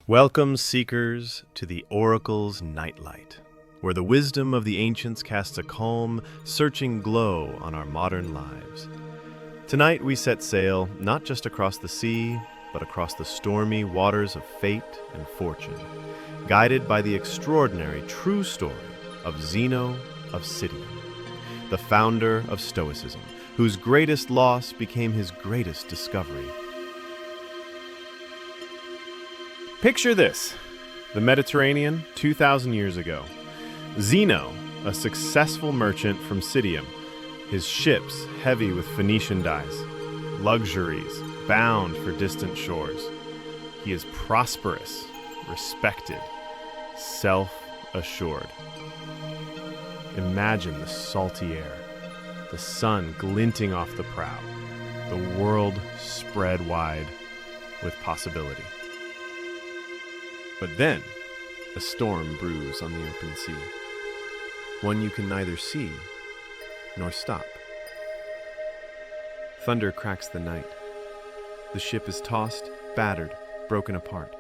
Welcome, seekers, to the Oracle's Nightlight, where the wisdom of the ancients casts a calm, searching glow on our modern lives. Tonight we set sail not just across the sea, but across the stormy waters of fate and fortune, guided by the extraordinary true story of Zeno of Citium, the founder of Stoicism, whose greatest loss became his greatest discovery. Picture this: the Mediterranean 2,000 years ago. Zeno, a successful merchant from Citium, his ships heavy with Phoenician dyes, luxuries bound for distant shores. He is prosperous, respected, self-assured. Imagine the salty air, the sun glinting off the prow, the world spread wide with possibility. But then, a storm brews on the open sea, one you can neither see nor stop. Thunder cracks the night. The ship is tossed, battered, broken apart.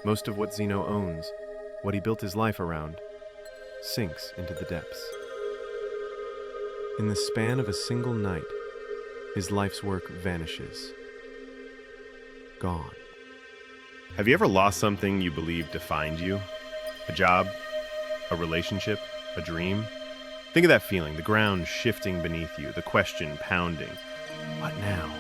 Most of what Zeno owns, what he built his life around, sinks into the depths. In the span of a single night, his life's work vanishes. Gone. Have you ever lost something you believed defined you? A job? A relationship? A dream? Think of that feeling, the ground shifting beneath you, the question pounding. What now?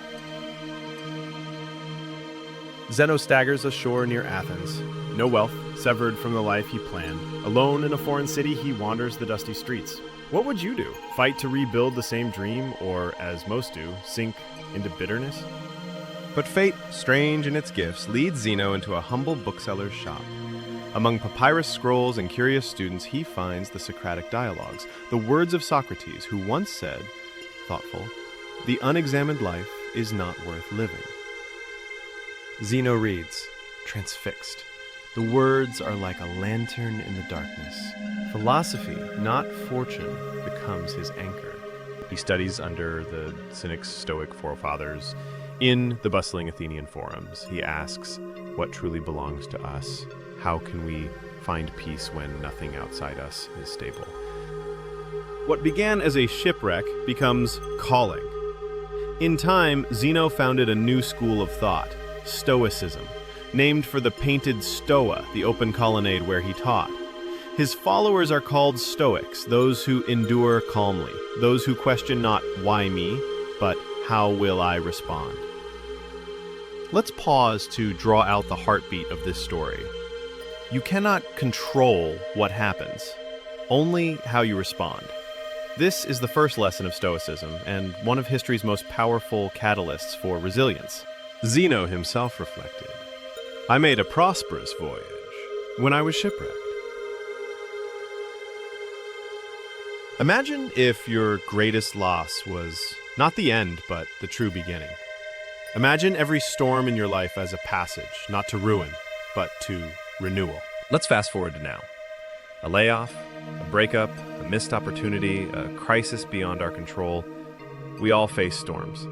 Zeno staggers ashore near Athens. No wealth, severed from the life he planned. Alone in a foreign city, he wanders the dusty streets. What would you do? Fight to rebuild the same dream, or, as most do, sink into bitterness? But fate, strange in its gifts, leads Zeno into a humble bookseller's shop. Among papyrus scrolls and curious students, he finds the Socratic dialogues, the words of Socrates, who once said, thoughtful, "The unexamined life is not worth living." Zeno reads, transfixed. The words are like a lantern in the darkness. Philosophy, not fortune, becomes his anchor. He studies under the Cynic Stoic forefathers. In the bustling Athenian forums, he asks, what truly belongs to us? How can we find peace when nothing outside us is stable? What began as a shipwreck becomes calling. In time, Zeno founded a new school of thought, Stoicism, named for the painted stoa, the open colonnade where he taught. His followers are called Stoics, those who endure calmly, those who question not why me, but how will I respond? Let's pause to draw out the heartbeat of this story. You cannot control what happens, only how you respond. This is the first lesson of Stoicism and one of history's most powerful catalysts for resilience. Zeno himself reflected, "I made a prosperous voyage when I was shipwrecked." Imagine if your greatest loss was not the end, but the true beginning. Imagine every storm in your life as a passage, not to ruin, but to renewal. Let's fast forward to now. A layoff, a breakup, a missed opportunity, a crisis beyond our control. We all face storms.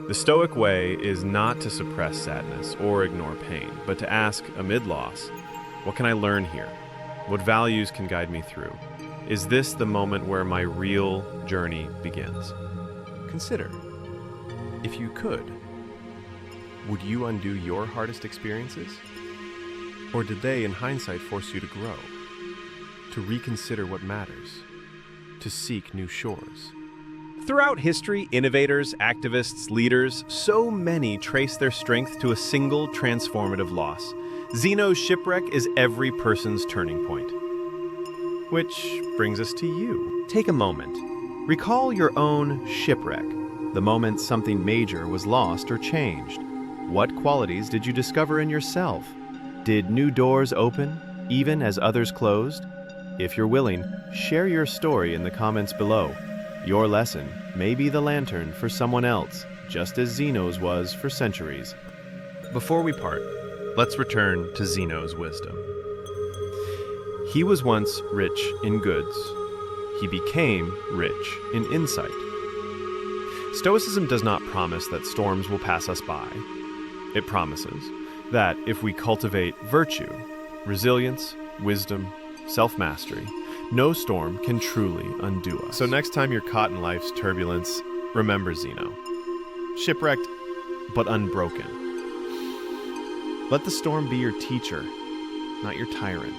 The Stoic way is not to suppress sadness or ignore pain, but to ask, amid loss, what can I learn here? What values can guide me through? Is this the moment where my real journey begins? Consider, if you could, would you undo your hardest experiences? Or did they, in hindsight, force you to grow, to reconsider what matters, to seek new shores? Throughout history, innovators, activists, leaders, so many trace their strength to a single transformative loss. Zeno's shipwreck is every person's turning point. Which brings us to you. Take a moment. Recall your own shipwreck, the moment something major was lost or changed. What qualities did you discover in yourself? Did new doors open, even as others closed? If you're willing, share your story in the comments below. Your lesson may be the lantern for someone else, just as Zeno's was for centuries. Before we part, let's return to Zeno's wisdom. He was once rich in goods. He became rich in insight. Stoicism does not promise that storms will pass us by. It promises that if we cultivate virtue, resilience, wisdom, self-mastery, no storm can truly undo us. So next time you're caught in life's turbulence, remember Zeno. Shipwrecked, but unbroken. Let the storm be your teacher, not your tyrant.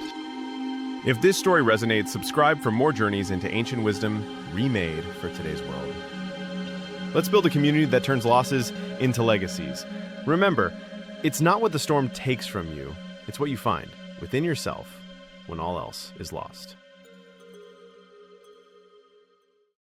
If this story resonates, subscribe for more journeys into ancient wisdom remade for today's world. Let's build a community that turns losses into legacies. Remember, it's not what the storm takes from you, it's what you find within yourself when all else is lost.